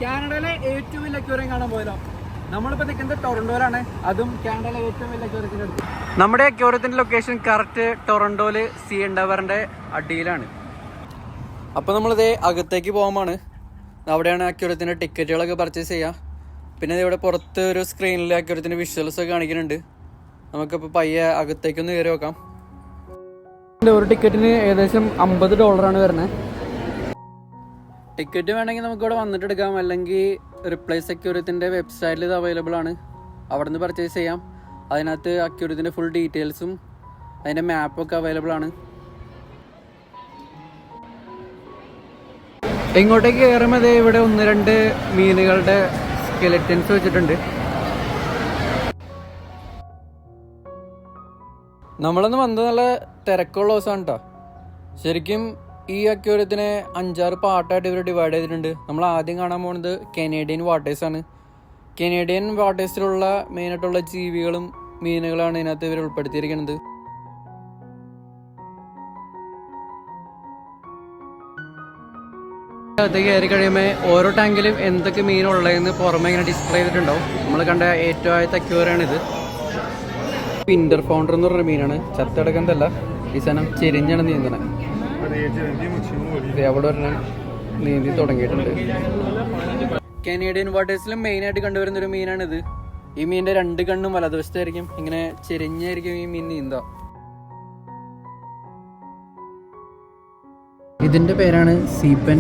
കാനഡയിലെ ഏറ്റവും വലിയ അക്വേറിയം കാണാൻ പോയല്ലോ. നമ്മളിപ്പോൾ നിൽക്കുന്നത് ടൊറന്റോയിലാണ്, അതും കാനഡയിലെ ഏറ്റവും വലിയ അക്വേറിയത്തിൻ്റെ അടുത്ത്. നമ്മുടെ അക്വേറിയത്തിൻ്റെ ലൊക്കേഷൻ കറക്റ്റ് ടൊറന്റോയിൽ CN ടവറിൻ്റെ അടിയിലാണ്. അപ്പോൾ നമ്മളിത് അകത്തേക്ക് പോകുമ്പോൾ അവിടെയാണ് അക്വേറിയത്തിൻ്റെ ടിക്കറ്റുകളൊക്കെ പർച്ചേസ് ചെയ്യുക. പിന്നെ ഇവിടെ പുറത്ത് ഒരു സ്ക്രീനിൽ അക്വേറിയത്തിൻ്റെ വിഷ്വൽസ് ഒക്കെ കാണിക്കുന്നുണ്ട്. നമുക്കിപ്പോൾ പയ്യെ അകത്തേക്കൊന്ന് കയറി നോക്കാം. ഒരു ടിക്കറ്റിന് ഏകദേശം $50 വരുന്നത്. ടിക്കറ്റ് വേണമെങ്കിൽ നമുക്കിവിടെ വന്നിട്ട് എടുക്കാം, അല്ലെങ്കിൽ റിപ്ലേസ് അക്വേറിയത്തിൻ്റെ വെബ്സൈറ്റിൽ ഇത് അവൈലബിൾ ആണ്. അവിടെ നിന്ന് പർച്ചേസ് ചെയ്യാം. അതിനകത്ത് അക്വേറിയത്തിൻ്റെ ഫുൾ ഡീറ്റെയിൽസും അതിൻ്റെ മാപ്പൊക്കെ അവൈലബിൾ ആണ്. ഇങ്ങോട്ടേക്ക് കയറുമ്പോൾ ഇവിടെ 1-2 മീനുകളുടെ സ്കെലറ്റൻസ് വെച്ചിട്ടുണ്ട്. നമ്മളൊന്ന് വന്നത് നല്ല തിരക്കുള്ള ദിവസമാണ് കേട്ടോ. ശരിക്കും ഈ അക്വേറിയത്തിനെ 5-6 പാർട്ടായിട്ട് ഇവർ ഡിവൈഡ് ചെയ്തിട്ടുണ്ട്. നമ്മൾ ആദ്യം കാണാൻ പോകുന്നത് കനേഡിയൻ വാട്ടേഴ്സാണ്. കനേഡിയൻ വാട്ടേഴ്സിലുള്ള മെയിനായിട്ടുള്ള ജീവികളും മീനുകളാണ് ഇതിനകത്ത് ഇവർ ഉൾപ്പെടുത്തിയിരിക്കുന്നത്. അകത്തേക്ക് കയറി കഴിയുമ്പോൾ ഓരോ ടാങ്കിലും എന്തൊക്കെ മീനുള്ളതെന്ന് പുറമെ ഇങ്ങനെ ഡിസ്പ്ലേ ചെയ്തിട്ടുണ്ടാവും. നമ്മൾ കണ്ട ഏറ്റവും ആദ്യത്തെ അക്വേറിയമാണിത്. വിന്റർ ഫൗണ്ടർ എന്ന് പറഞ്ഞ മീനാണ്. ചത്തെടുക്കുന്നതല്ല, ഈ സാധനം ചെരിഞ്ഞാണ് നീന്തണേ. അവിടെ ഒരെണ്ണം നീന്തി തുടങ്ങിയിട്ടുണ്ട്. കനേഡിയൻ വാട്ടേഴ്സിലും മെയിനായിട്ട് കണ്ടുവരുന്ന ഒരു മീനാണിത്. ഈ മീനിന്റെ 2 കണ്ണും വലതുവശത്തായിരിക്കും, ഇങ്ങനെ ചെരിഞ്ഞായിരിക്കും ഈ മീൻ നീന്താ. ഇതിന്റെ പേരാണ് സീപ്പൻ.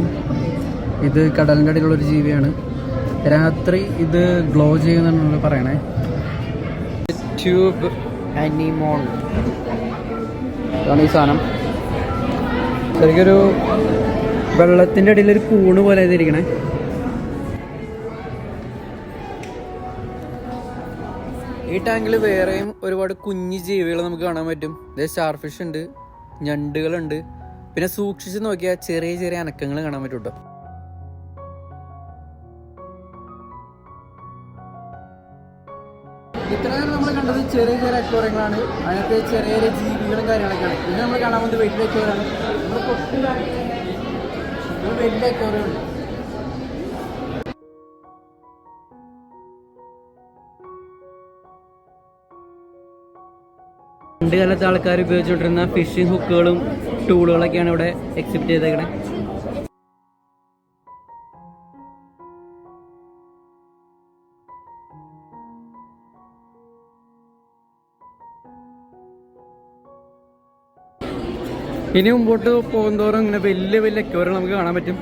ഇത് കടലിൻ്റെ അടിയിലുള്ളൊരു ജീവിയാണ്. രാത്രി ഇത് ഗ്ലോ ചെയ്യുന്നതാണ് പറയണേ. ട്യൂബ് അനിമോൺ ഇതാണ് ഈ സാധനം. ശരിക്കൊരു വെള്ളത്തിൻ്റെ അടിയിലൊരു കൂണ് പോലെ ചെയ്തിരിക്കണേ. ഈ ടാങ്കിൽ വേറെയും ഒരുപാട് കുഞ്ഞു ജീവികൾ നമുക്ക് കാണാൻ പറ്റും. സ്റ്റാർ ഫിഷ് ഉണ്ട്, ഞണ്ടുകളുണ്ട്. പിന്നെ സൂക്ഷിച്ച് നോക്കിയാൽ ചെറിയ ചെറിയ അനക്കങ്ങൾ കാണാൻ പറ്റും കേട്ടോ. ഇത്ര നേരം നമ്മൾ കണ്ടത് ചെറിയ ചെറിയ അക്വേറിയങ്ങളാണ്. അതിനകത്ത് ചെറിയ ചെറിയ ജീവികളും കാര്യങ്ങളൊക്കെയാണ്. പിന്നെ നമ്മൾ കാണാൻ പോകുന്നത് വലിയ അക്വേറിയമാണ്. വലിയ അക്വേറിയം ഉണ്ട്. പണ്ട് കാലത്ത് ആൾക്കാർ ഉപയോഗിച്ചുകൊണ്ടിരുന്ന ഫിഷിംഗ് ഹുക്കുകളും ടൂളുകളൊക്കെയാണ് ഇവിടെ എക്സിബിറ്റ് ചെയ്തേക്കണേ. ഇനി മുമ്പോട്ട് പോകുന്തോറും ഇങ്ങനെ വലിയ വലിയ അക്വേറിയം നമുക്ക് കാണാൻ പറ്റും.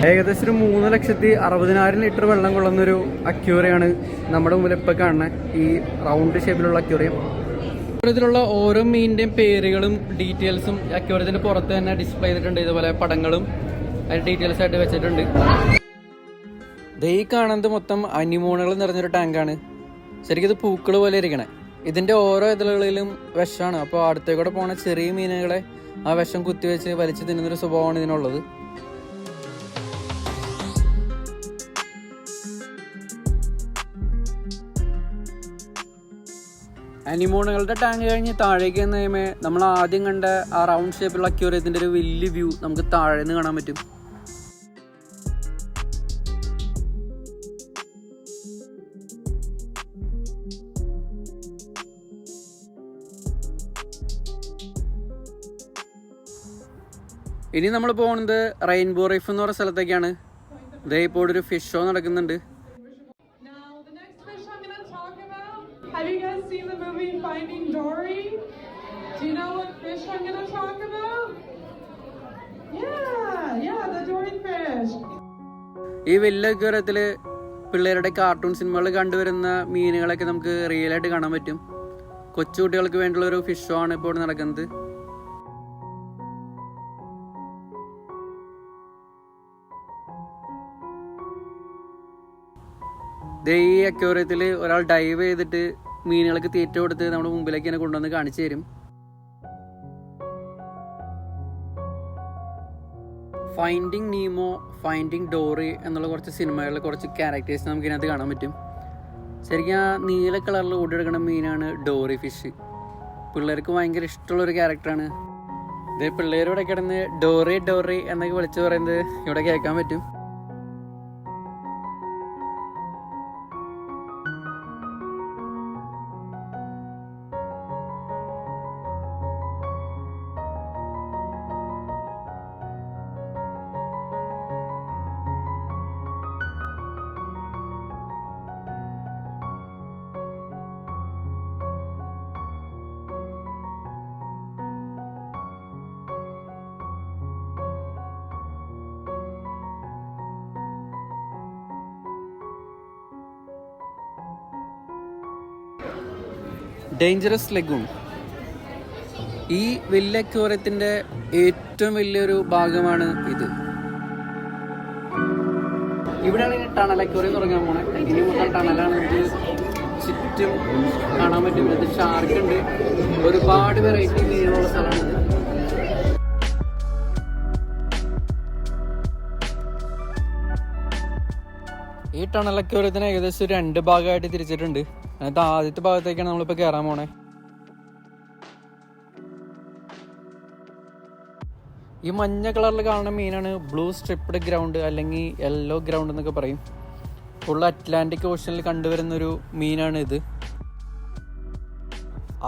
ഏകദേശം ഒരു 3,60,000 ലിറ്റർ വെള്ളം കൊള്ളുന്നൊരു അക്വേറിയമാണ് നമ്മുടെ മുമ്പിൽ ഇപ്പോൾ കാണുന്നത്. ഈ റൗണ്ട് ഷേപ്പിലുള്ള അക്വേറിയം. അക്വേറിയത്തിലുള്ള ഓരോ മീനിൻ്റെയും പേരുകളും ഡീറ്റെയിൽസും അക്വേറിയത്തിൻ്റെ പുറത്ത് തന്നെ ഡിസ്പ്ലേ ചെയ്തിട്ടുണ്ട്. ഇതുപോലെ പടങ്ങളും അതിൻ്റെ ഡീറ്റെയിൽസ് ആയിട്ട് വെച്ചിട്ടുണ്ട്. ഈ കാണുന്നത് മൊത്തം അനിമോണുകൾ നിറഞ്ഞൊരു ടാങ്കാണ്. ശരിക്കും ഇത് പൂക്കൾ പോലെ ഇരിക്കണേ. ഇതിൻ്റെ ഓരോ ഇതളുകളിലും വിഷമാണ്. അപ്പോൾ അടുത്തേക്കൂടെ പോണ ചെറിയ മീനുകളെ ആ വിഷം കുത്തിവെച്ച് വലിച്ചു തിന്നുന്നൊരു സ്വഭാവമാണ് ഇതിനുള്ളത്. അനിമോണുകളുടെ ടാങ്ക് കഴിഞ്ഞ് താഴേക്ക് വന്നു കഴിയുമ്പോൾ നമ്മൾ ആദ്യം കണ്ട ആ റൗണ്ട് ഷേപ്പിലുള്ള അക്വേറിയത്തിൻ്റെ ഒരു വലിയ വ്യൂ നമുക്ക് താഴെ നിന്ന് കാണാൻ പറ്റും. ഇനി നമ്മൾ പോകുന്നത് റെയിൻബോ റീഫ് എന്ന് പറയുന്ന സ്ഥലത്തേക്കാണ്. ഇതേ ഇപ്പോൾ ഒരു ഫിഷ് ഷോ നടക്കുന്നുണ്ട്. Have you guys seen the movie Finding Dory? Do you know what fish I'm going to talk about? Yeah, the Dory fish. ഈ വലിയ അക്വേറിയത്തിൽ പിള്ളേരുടെ കാർട്ടൂൺ സിനിമകളിൽ കണ്ടുവരുന്ന മീനുകളൊക്കെ നമുക്ക് റിയൽ ആയിട്ട് കാണാൻ പറ്റും. കൊച്ചുകുട്ടികൾക്ക് വേണ്ടിയുള്ള ഒരു ഫിഷ് ഷോ ആണ് ഇപ്പോൾ നടക്കുന്നത്. ഈ അക്വേറിയത്തിൽ ഒരാൾ ഡൈവ് ചെയ്തിട്ട് മീനുകൾക്ക് തീറ്റ കൊടുത്ത് നമ്മുടെ മുമ്പിലേക്ക് തന്നെ കൊണ്ടുവന്ന് കാണിച്ചു തരും. ഫൈൻഡിങ് നീമോ, ഫൈൻഡിങ് ഡോറി എന്നുള്ള കുറച്ച് സിനിമകളിലെ കുറച്ച് ക്യാരക്ടേഴ്സ് നമുക്ക് ഇതിനകത്ത് കാണാൻ പറ്റും. ശരിക്കും ആ നീല കളറിൽ ഓടിയെടുക്കുന്ന മീനാണ് ഡോറി ഫിഷ്. പിള്ളേർക്ക് ഭയങ്കര ഇഷ്ടമുള്ളൊരു ക്യാരക്ടറാണ്. ഇത് പിള്ളേരിവിടെ കിടന്ന് ഡോറി ഡോറി എന്നൊക്കെ വിളിച്ചു പറയുന്നത് ഇവിടെ കേൾക്കാൻ പറ്റും. ഡേഞ്ചറസ് ലഗൂൺ ഈ വലിയ അക്വേറിയത്തിൻ്റെ ഏറ്റവും വലിയൊരു ഭാഗമാണ് ഇത്. ഇവിടെയാണ് ടണൽ അക്വേറിയം തുടങ്ങാൻ പോണേ. ഇനി മുതൽ ടണലാണ് നമുക്ക് ചുറ്റും കാണാൻ പറ്റും. ഇത് ഷാർക്ക് ഉണ്ട്, ഒരുപാട് വെറൈറ്റി മീനുകളുള്ള സ്ഥലമാണ്. ഈ ടണൽ അക്വേറിയത്തിന് ഏകദേശം 2 ഭാഗമായിട്ട് തിരിച്ചിട്ടുണ്ട്. അതിനകത്ത് ആദ്യത്തെ ഭാഗത്തേക്കാണ് നമ്മളിപ്പോൾ കയറാൻ പോണേ. ഈ മഞ്ഞ കളറിൽ കാണുന്ന മീനാണ് ബ്ലൂ സ്ട്രിപ്ഡ് ഗ്രൗണ്ട് അല്ലെങ്കിൽ യെല്ലോ ഗ്രൗണ്ട് എന്നൊക്കെ പറയും. ഫുൾ അറ്റ്ലാന്റിക് ഓഷനിൽ കണ്ടുവരുന്നൊരു മീനാണ് ഇത്.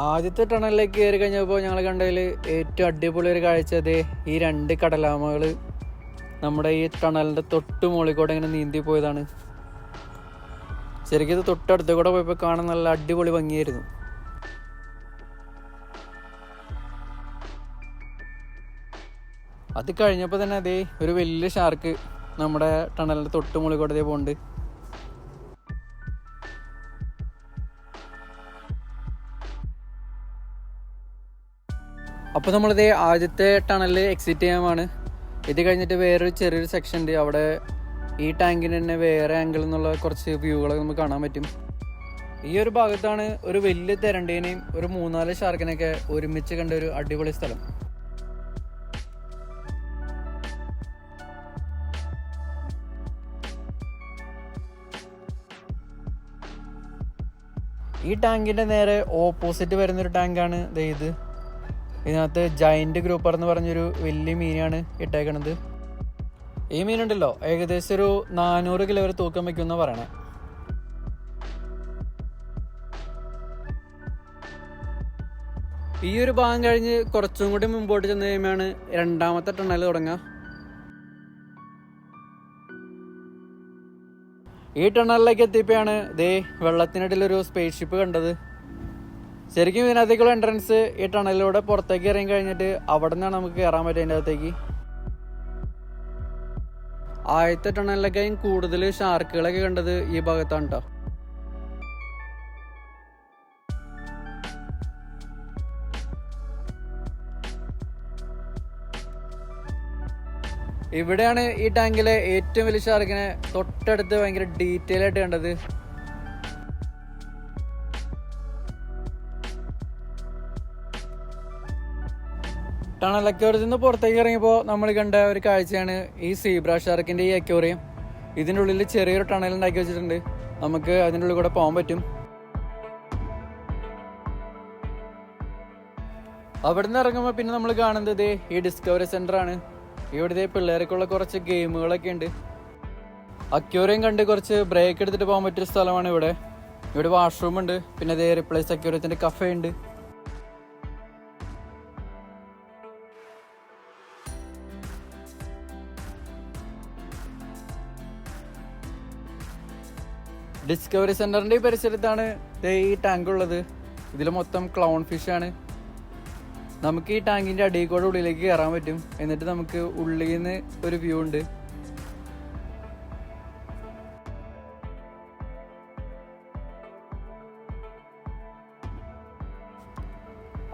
ആദ്യത്തെ ടണലിലേക്ക് കയറി കഴിഞ്ഞപ്പോൾ ഞങ്ങൾ കണ്ടതിൽ ഏറ്റവും അടിപൊളി ഒരു കാഴ്ച അതേ ഈ 2 കടലാമകൾ നമ്മുടെ ഈ ടണലിൻ്റെ തൊട്ട് മുകളിൽ കൂടെ ഇങ്ങനെ നീന്തി പോയതാണ്. ശരിക്കും ഇത് തൊട്ടടുത്ത് കൂടെ പോയപ്പോൾ കാണാൻ നല്ല അടിപൊളി ഭംഗിയായിരുന്നു. അത് കഴിഞ്ഞപ്പോൾ തന്നെ അതേ ഒരു വലിയ ഷാർക്ക് നമ്മുടെ ടണലിൻ്റെ തൊട്ട് മുകളിൽ കൂടെ അതേ പോകുന്നുണ്ട്. അപ്പോൾ നമ്മളിതേ ആദ്യത്തെ ടണലിൽ എക്സിറ്റ് ചെയ്യാമാണ്. ഇത് കഴിഞ്ഞിട്ട് വേറൊരു ചെറിയൊരു സെക്ഷൻ ഉണ്ട്. അവിടെ ഈ ടാങ്കിന് തന്നെ വേറെ ആംഗിളിൽ നിന്നുള്ള കുറച്ച് വ്യൂകളൊക്കെ നമുക്ക് കാണാൻ പറ്റും. ഈ ഒരു ഭാഗത്താണ് ഒരു വലിയ തെരണ്ടീനെയും ഒരു 3-4 ഷാർക്കിനെയൊക്കെ ഒരുമിച്ച് കണ്ട ഒരു അടിപൊളി സ്ഥലം. ഈ ടാങ്കിൻ്റെ നേരെ ഓപ്പോസിറ്റ് വരുന്നൊരു ടാങ്കാണ് ഇത്. ഇതിനകത്ത് ജയന്റ് ഗ്രൂപ്പർ എന്ന് പറഞ്ഞൊരു വലിയ മീനാണ് ഇട്ടേക്കണത്. ഈ മീനുണ്ടല്ലോ ഏകദേശം ഒരു 400 കിലോ വരെ തൂക്കം വയ്ക്കുമെന്ന് പറയണേ. ഈ ഒരു ഭാഗം കഴിഞ്ഞ് കുറച്ചും കൂടി മുമ്പോട്ട് ചെന്ന് കഴിയുമ്പോഴാണ് 2ാമത്തെ ടണൽ തുടങ്ങുക. ഈ ടണലിലേക്ക് എത്തിയപ്പോഴാണ് വെള്ളത്തിനിടയിലൊരു സ്പേസ് ഷിപ്പ് കണ്ടത്. ശരിക്കും ഇതിനകത്തേക്കുള്ള എൻട്രൻസ് ഈ ടണലിലൂടെ പുറത്തേക്ക് ഇറങ്ങി കഴിഞ്ഞിട്ട് അവിടെ നിന്നാണ് നമുക്ക് കയറാൻ പറ്റുക അതിൻ്റെ അകത്തേക്ക്. ആദ്യത്തെ ടണലിലേക്കായും കൂടുതൽ ഷാർക്കുകളൊക്കെ കണ്ടത് ഈ ഭാഗത്താണ് കേട്ടോ. ഇവിടെയാണ് ഈ ടാങ്കിലെ ഏറ്റവും വലിയ ഷാർക്കിനെ തൊട്ടടുത്ത് ഭയങ്കര ഡീറ്റെയിൽ ആയിട്ട് കണ്ടത്. ടണൽ അക്വേറിയത്തിൽ നിന്ന് പുറത്തേക്ക് ഇറങ്ങിയപ്പോൾ നമ്മൾ കണ്ട ഒരു കാഴ്ചയാണ് ഈ സീബ്ര ഷാർക്കിൻ്റെ ഈ അക്വേറിയം. ഇതിൻ്റെ ഉള്ളിൽ ചെറിയൊരു ടണൽ ഉണ്ടാക്കി വെച്ചിട്ടുണ്ട്. നമുക്ക് അതിൻ്റെ ഉള്ളിൽ കൂടെ പോകാൻ പറ്റും. അവിടെ നിന്ന് ഇറങ്ങുമ്പോൾ പിന്നെ നമ്മൾ കാണുന്നത് ഈ ഡിസ്കവറി സെൻ്റർ ആണ്. ഇവിടുത്തെ പിള്ളേർക്കുള്ള കുറച്ച് ഗെയിമുകളൊക്കെ ഉണ്ട്. അക്വേറിയം കണ്ട് കുറച്ച് ബ്രേക്ക് എടുത്തിട്ട് പോകാൻ പറ്റിയ സ്ഥലമാണ് ഇവിടെ. ഇവിടെ വാഷ്റൂം ഉണ്ട്, പിന്നെ റിപ്ലേസ് അക്വേറിയത്തിൻ്റെ കഫേ ഉണ്ട്. ഡിസ്കവറി സെന്ററിന്റെ ഈ പരിസരത്താണ് ഈ ടാങ്ക് ഉള്ളത്. ഇതിൽ മൊത്തം ക്ലൗൺ ഫിഷ് ആണ്. നമുക്ക് ഈ ടാങ്കിന്റെ അടിയിൽ കൂടെ ഉള്ളിലേക്ക് കയറാൻ പറ്റും. എന്നിട്ട് നമുക്ക് ഉള്ളിൽ നിന്ന് ഒരു വ്യൂ ഉണ്ട്.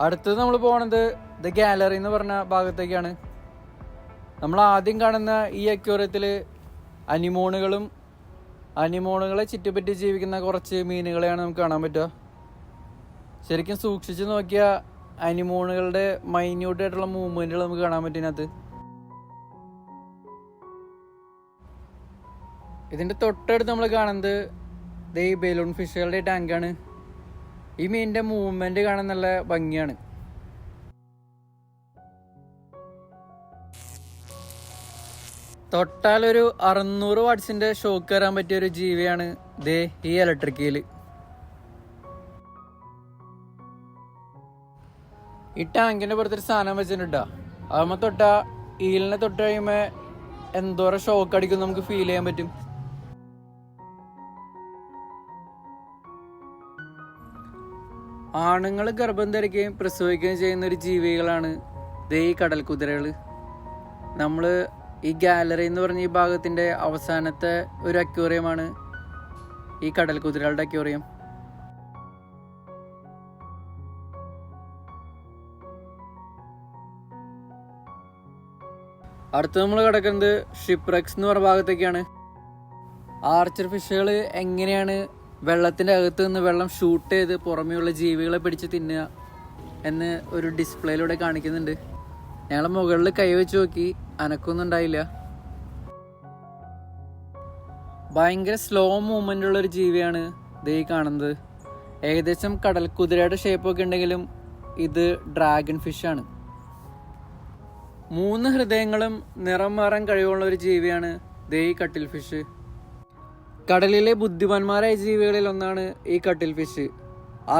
അടുത്തത് നമ്മൾ പോണത് ഗാലറി എന്ന് പറഞ്ഞ ഭാഗത്തേക്കാണ്. നമ്മൾ ആദ്യം കാണുന്ന ഈ അക്വേറിയത്തില് അനിമോണുകളെ ചുറ്റിപ്പറ്റി ജീവിക്കുന്ന കുറച്ച് മീനുകളെയാണ് നമുക്ക് കാണാൻ പറ്റുക. ശരിക്കും സൂക്ഷിച്ച് നോക്കിയാൽ അനിമോണുകളുടെ മൈന്യൂട്ട് ആയിട്ടുള്ള മൂവ്മെന്റുകൾ നമുക്ക് കാണാൻ പറ്റും ഇതിനകത്ത്. ഇതിന്റെ തൊട്ടടുത്ത് നമ്മൾ കാണുന്നത് ഈ ബലൂൺ ഫിഷുകളുടെ ടാങ്കാണ്. ഈ മീനിന്റെ മൂവ്മെന്റ് കാണാൻ നല്ല ഭംഗിയാണ്. തൊട്ടാലൊരു 600 വാട്ട്സിന്റെ ഷോക്ക് വരാൻ പറ്റിയ ഒരു ജീവിയാണ് ദേ ഈ ഇലക്ട്രിക്കല്. ഈ ടാങ്കിന്റെ പുറത്തൊരു സാധനം വെച്ചിട്ടാ, അതുമ്പോ തൊട്ടാ ഈലിനെ തൊട്ട് കഴിയുമ്പോ എന്തോരം ഷോക്ക് അടിക്കും നമുക്ക് ഫീൽ ചെയ്യാൻ പറ്റും. ആണുങ്ങൾ ഗർഭം ധരിക്കുകയും പ്രസവിക്കുകയും ചെയ്യുന്ന ഒരു ജീവികളാണ് ദേ ഈ കടൽ കുതിരകള്. നമ്മള് ഈ ഗാലറി എന്ന് പറഞ്ഞ ഈ ഭാഗത്തിന്റെ അവസാനത്തെ ഒരു അക്വേറിയമാണ് ഈ കടൽ കുതിരകളുടെ അക്വേറിയം. അടുത്ത് നമ്മൾ കിടക്കുന്നത് ഷിപ്രക്സ് എന്ന് പറഞ്ഞ ഭാഗത്തേക്കാണ്. ആർച്ചർ ഫിഷുകൾ എങ്ങനെയാണ് വെള്ളത്തിന്റെ അകത്ത് നിന്ന് വെള്ളം ഷൂട്ട് ചെയ്ത് പുറമെയുള്ള ജീവികളെ പിടിച്ച് തിന്നുക എന്ന് ഒരു ഡിസ്പ്ലേയിലൂടെ കാണിക്കുന്നുണ്ട്. ഞങ്ങൾ മുകളിൽ കൈവച്ച് നോക്കി, അനക്കൊന്നും ഉണ്ടായില്ല. ഭയങ്കര സ്ലോ മൂവ്മെന്റ് ഉള്ള ഒരു ജീവിയാണ് ഇത് ഈ കാണുന്നത്. ഏകദേശം കടൽ കുതിരയുടെ ഷേപ്പൊക്കെ ഉണ്ടെങ്കിലും ഇത് ഡ്രാഗൺ ഫിഷാണ്. 3 ഹൃദയങ്ങളും നിറം മാറാൻ കഴിവുള്ള ഒരു ജീവിയാണ് ദേ ഈ കട്ടിൽ ഫിഷ്. കടലിലെ ബുദ്ധിമാന്മാരായ ജീവികളിൽ ഒന്നാണ് ഈ കട്ടിൽ ഫിഷ്.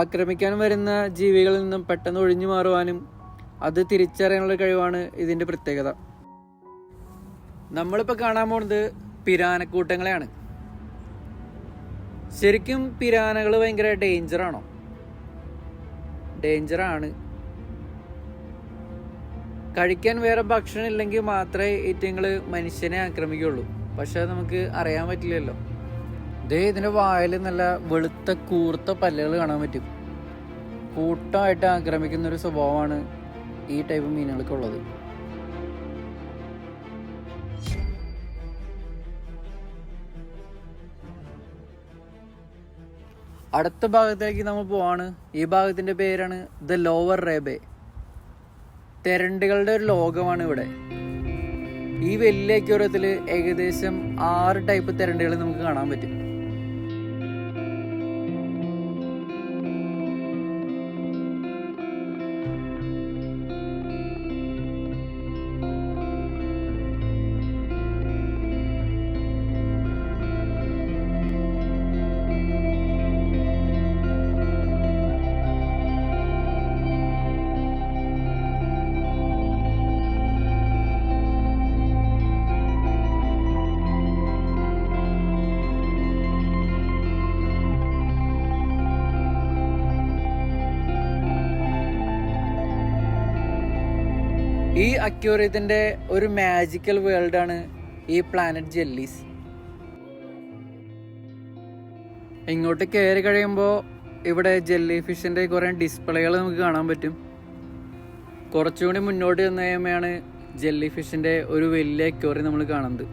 ആക്രമിക്കാൻ വരുന്ന ജീവികളിൽ നിന്നും പെട്ടെന്ന് ഒഴിഞ്ഞു മാറുവാനും അത് തിരിച്ചറിയാനുള്ള കഴിവാണ് ഇതിന്റെ പ്രത്യേകത. നമ്മളിപ്പോൾ കാണാൻ പോകുന്നത് പിരാനക്കൂട്ടങ്ങളെയാണ്. ശരിക്കും പിരാനകൾ ഭയങ്കര ഡേഞ്ചറാണോ? ഡേഞ്ചറാണ്. കഴിക്കാൻ വേറെ ഭക്ഷണം ഇല്ലെങ്കിൽ മാത്രമേ ഈറ്റങ്ങൾ മനുഷ്യനെ ആക്രമിക്കുള്ളൂ. പക്ഷെ നമുക്ക് അറിയാൻ പറ്റില്ലല്ലോ. ദേ ഇതിന്റെ വായിൽ നല്ല വെളുത്ത കൂർത്ത പല്ലുകൾ കാണാൻ പറ്റും. കൂട്ടമായിട്ട് ആക്രമിക്കുന്ന ഒരു സ്വഭാവമാണ് ഈ ടൈപ്പ് മീനുകൾക്കുള്ളത്. അടുത്ത ഭാഗത്തേക്ക് നമ്മൾ പോവാണ്. ഈ ഭാഗത്തിന്റെ പേരാണ് ദ ലോവർ റേബേ. തെരണ്ടുകളുടെ ഒരു ലോകമാണ് ഇവിടെ. ഈ വലിയ അക്വേറിയത്തില് ഏകദേശം 6 ടൈപ്പ് തെരണ്ടുകൾ നമുക്ക് കാണാൻ പറ്റും. ഈ അക്വേറിയത്തിന്റെ ഒരു മാജിക്കൽ വേൾഡ് ആണ് ഈ പ്ലാനറ്റ് ജെല്ലീസ്. ഇങ്ങോട്ട് കയറി കഴിയുമ്പോൾ ഇവിടെ ജെല്ലി ഫിഷിന്റെ കുറെ ഡിസ്പ്ലേകൾ നമുക്ക് കാണാൻ പറ്റും. കുറച്ചുകൂടി മുന്നോട്ട് ചെന്ന് കഴിയുമ്പോഴാണ് ജെല്ലി ഫിഷിന്റെ ഒരു വലിയ അക്വേറിയം നമ്മൾ കാണുന്നത്.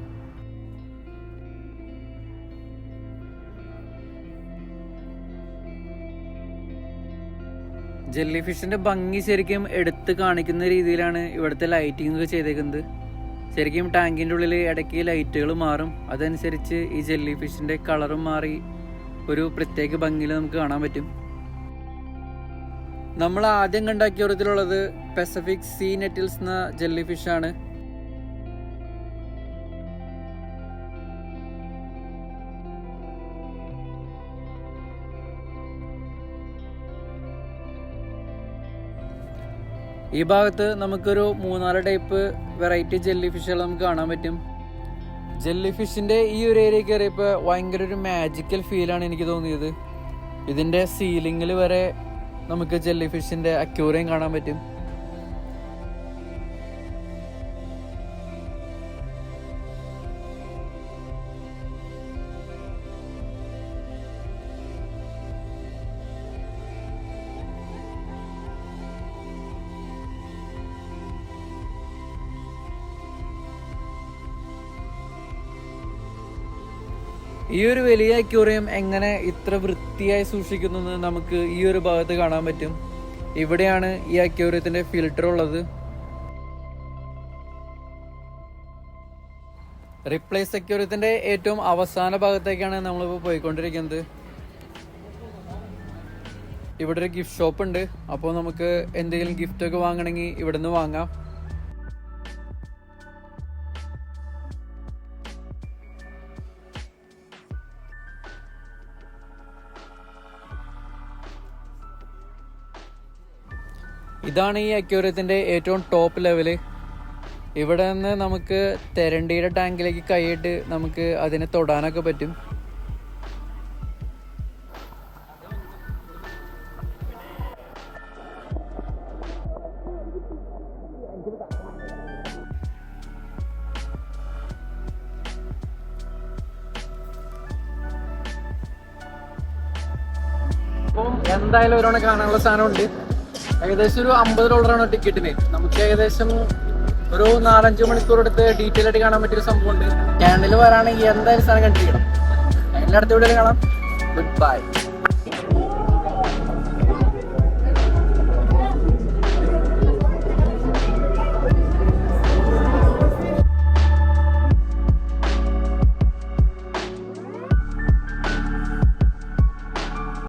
ജെല്ലി ഫിഷിന്റെ ഭംഗി ശരിക്കും എടുത്ത് കാണിക്കുന്ന രീതിയിലാണ് ഇവിടുത്തെ ലൈറ്റിംഗ് ഒക്കെ ചെയ്തേക്കുന്നത്. ശരിക്കും ടാങ്കിന്റെ ഉള്ളിൽ ഇടയ്ക്ക് ലൈറ്റുകൾ മാറും. അതനുസരിച്ച് ഈ ജെല്ലി ഫിഷിന്റെ കളറും മാറി ഒരു പ്രത്യേക ഭംഗിയിൽ നമുക്ക് കാണാൻ പറ്റും. നമ്മൾ ആദ്യം കണ്ട അക്വേറിയത്തിലുള്ളത് പസഫിക് സീ നെറ്റിൽസ് എന്ന ജെല്ലി ഫിഷാണ്. ഈ ഭാഗത്ത് നമുക്കൊരു 3-4 ടൈപ്പ് വെറൈറ്റി ജെല്ലി ഫിഷുകൾ നമുക്ക് കാണാൻ പറ്റും. ജെല്ലി ഫിഷിന്റെ ഈ ഒരു ഏരിയ കയറിയപ്പോൾ ഭയങ്കര ഒരു മാജിക്കൽ ഫീലാണ് എനിക്ക് തോന്നിയത്. ഇതിന്റെ സീലിംഗിൽ വരെ നമുക്ക് ജെല്ലി ഫിഷിന്റെ അക്വേറിയം കാണാൻ പറ്റും. ഈ ഒരു വലിയ അക്വേറിയം എങ്ങനെ ഇത്ര വൃത്തിയായി സൂക്ഷിക്കുന്നു എന്ന് നമുക്ക് ഈ ഒരു ഭാഗത്ത് കാണാൻ പറ്റും. ഇവിടെയാണ് ഈ അക്വേറിയത്തിന്റെ ഫിൽട്ടർ ഉള്ളത്. റിപ്ലേസ് അക്വേറിയത്തിന്റെ ഏറ്റവും അവസാന ഭാഗത്തേക്കാണ് നമ്മളിപ്പോൾ പോയിക്കൊണ്ടിരിക്കുന്നത്. ഇവിടെ ഒരു ഗിഫ്റ്റ് ഷോപ്പ് ഉണ്ട്. അപ്പോൾ നമുക്ക് എന്തെങ്കിലും ഗിഫ്റ്റ് ഒക്കെ വാങ്ങണമെങ്കിൽ ഇവിടെ നിന്ന് വാങ്ങാം. ഇതാണ് ഈ അക്വേറിയത്തിൻ്റെ ഏറ്റവും ടോപ്പ് ലെവല്. ഇവിടെ നിന്ന് നമുക്ക് തെരണ്ടിയുടെ ടാങ്കിലേക്ക് കൈയിട്ട് നമുക്ക് അതിനെ തൊടാനൊക്കെ പറ്റും. അപ്പം എന്തായാലും ഒരാളെ കാണാനുള്ള സാധനമുണ്ട്. ഏകദേശം ഒരു $50 ടിക്കറ്റിന്. നമുക്ക് ഏകദേശം ഒരു 4-5 മണിക്കൂർ എടുത്ത് ഡീറ്റെയിൽ ആയിട്ട് കാണാൻ പറ്റിയൊരു സംഭവമുണ്ട്. കാനഡയിൽ വരാണെങ്കിൽ എന്തായാലും സാധനം കണ്ടിരിക്കണം. എല്ലായിടത്തും വീഡിയോയിൽ കാണാം. Good bye.